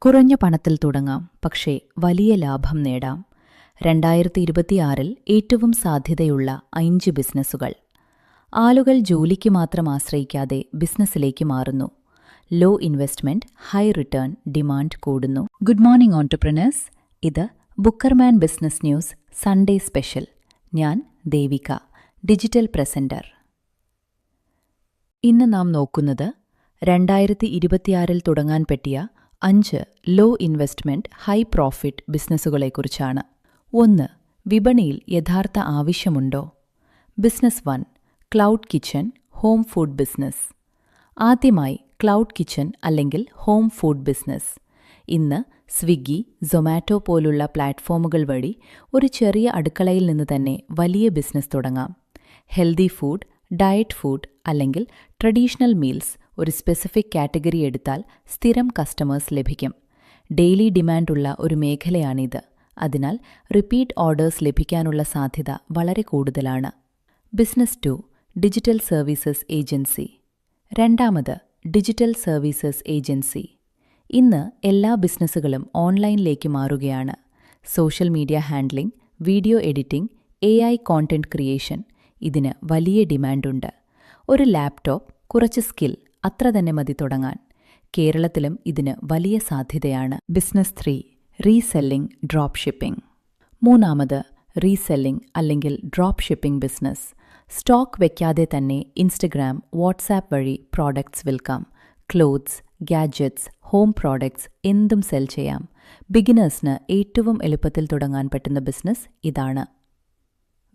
കുറഞ്ഞ പണത്തിൽ തുടങ്ങാം, പക്ഷേ വലിയ ലാഭം നേടാം. 2026 ഏറ്റവും സാധ്യതയുള്ള 5 ബിസിനസ്സുകൾ. ആളുകൾ ജോലിക്ക് മാത്രം ആശ്രയിക്കാതെ ബിസിനസ്സിലേക്ക് മാറുന്നു. Low investment, high return, demand കൂടുന്നു. Good morning entrepreneurs. ഇത് Bookerman business news Sunday special. ഞാൻ ദേവിക, ഡിജിറ്റൽ പ്രസന്റർ. ഇന്ന് നാം നോക്കുന്നത് 2026 തുടങ്ങാൻ പറ്റിയ 5 ലോ ഇൻവെസ്റ്റ്മെന്റ് ഹൈ പ്രോഫിറ്റ് ബിസിനസ്സുകളെക്കുറിച്ചാണ്. 1. വിപണിയിൽ യഥാർത്ഥ ആവശ്യമുണ്ടോ? Business 1. Cloud kitchen, home food business. ആദ്യമായി ക്ലൗഡ് കിച്ചൺ അല്ലെങ്കിൽ ഹോം ഫുഡ് ബിസിനസ്. ഇന്ന് സ്വിഗ്ഗി, സൊമാറ്റോ പോലുള്ള പ്ലാറ്റ്ഫോമുകൾ വഴി ഒരു ചെറിയ അടുക്കളയിൽ നിന്ന് തന്നെ വലിയ ബിസിനസ് തുടങ്ങാം. ഹെൽത്തി ഫുഡ്, ഡയറ്റ് ഫുഡ് അല്ലെങ്കിൽ ട്രഡീഷണൽ മീൽസ് ഒരു സ്പെസിഫിക് കാറ്റഗറി എടുത്താൽ സ്ഥിരം കസ്റ്റമേഴ്സ് ലഭിക്കും. ഡെയിലി ഡിമാൻഡുള്ള ഒരു മേഖലയാണിത്. അതിനാൽ റിപ്പീറ്റ് ഓർഡേഴ്സ് ലഭിക്കാനുള്ള സാധ്യത വളരെ കൂടുതലാണ്. ബിസിനസ് 2. Digital services agency. രണ്ടാമത്, ഡിജിറ്റൽ സർവീസസ് ഏജൻസി. ഇന്ന് എല്ലാ ബിസിനസ്സുകളും ഓൺലൈനിലേക്ക് മാറുകയാണ്. Social media handling, video editing, AI content creation ഇതിന് വലിയ ഡിമാൻഡുണ്ട്. ഒരു ലാപ്ടോപ്പ്, കുറച്ച് സ്കിൽ, അത്ര തന്നെ മതി തുടങ്ങാൻ. കേരളത്തിലും ഇതിന് വലിയ സാധ്യതയാണ്. ബിസിനസ് 3. Reselling, drop shipping. മൂന്നാമത്, റീസെല്ലിംഗ് അല്ലെങ്കിൽ ഡ്രോപ്പ് ഷിപ്പിംഗ് ബിസിനസ്. സ്റ്റോക്ക് വയ്ക്കാതെ തന്നെ ഇൻസ്റ്റഗ്രാം, വാട്സാപ്പ് വഴി പ്രോഡക്ട്സ് വിൽക്കാം. ക്ലോത്ത്സ്, ഗാഡ്ജറ്റ്സ്, ഹോം പ്രോഡക്ട്സ് എന്തും സെൽ ചെയ്യാം. ബിഗിനേഴ്സിന് ഏറ്റവും എളുപ്പത്തിൽ തുടങ്ങാൻ പറ്റുന്ന ബിസിനസ് ഇതാണ്.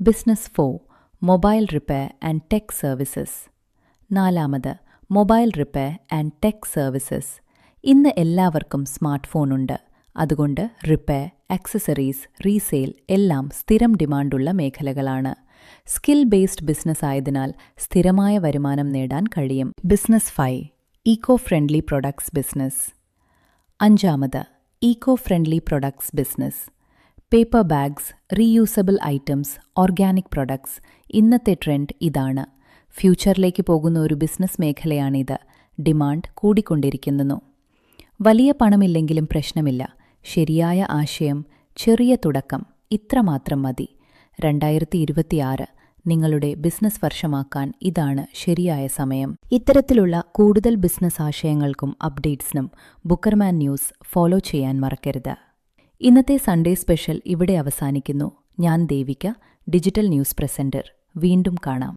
Business 4. Mobile repair and tech services. നാലാമത്, mobile repair and tech services. ഇന്ന് എല്ലാവർക്കും സ്മാർട്ട് ഫോണുണ്ട്. അതുകൊണ്ട് റിപ്പയർ, ആക്സസറീസ്, റീസെയിൽ എല്ലാം സ്ഥിരം ഡിമാൻഡുള്ള മേഖലകളാണ്. സ്കിൽ ബേസ്ഡ് ബിസിനസ് ആയതിനാൽ സ്ഥിരമായ വരുമാനം നേടാൻ കഴിയും. Business 5. Eco friendly products business. അഞ്ചാമത്, eco friendly products business. Paper bags, reusable items, organic products. ഇന്നത്തെ ട്രെൻഡ് ഇതാണ്. ഫ്യൂച്ചറിലേക്ക് പോകുന്ന ഒരു ബിസിനസ് മേഖലയാണിത്. ഡിമാൻഡ് കൂടിക്കൊണ്ടിരിക്കുന്നു. വലിയ പണമില്ലെങ്കിലും പ്രശ്നമില്ല. ശരിയായ ആശയം, ചെറിയ തുടക്കം, ഇത്രമാത്രം മതി. 2026 നിങ്ങളുടെ ബിസിനസ് വർഷമാക്കാൻ ഇതാണ് ശരിയായ സമയം. ഇത്തരത്തിലുള്ള കൂടുതൽ ബിസിനസ് ആശയങ്ങൾക്കും അപ്ഡേറ്റ്സിനും ബുക്കർമാൻ ന്യൂസ് ഫോളോ ചെയ്യാൻ മറക്കരുത്. ഇന്നത്തെ സൺഡേ സ്പെഷ്യൽ ഇവിടെ അവസാനിക്കുന്നു. ഞാൻ ദേവിക, ഡിജിറ്റൽ ന്യൂസ് പ്രസന്റർ. വീണ്ടും കാണാം.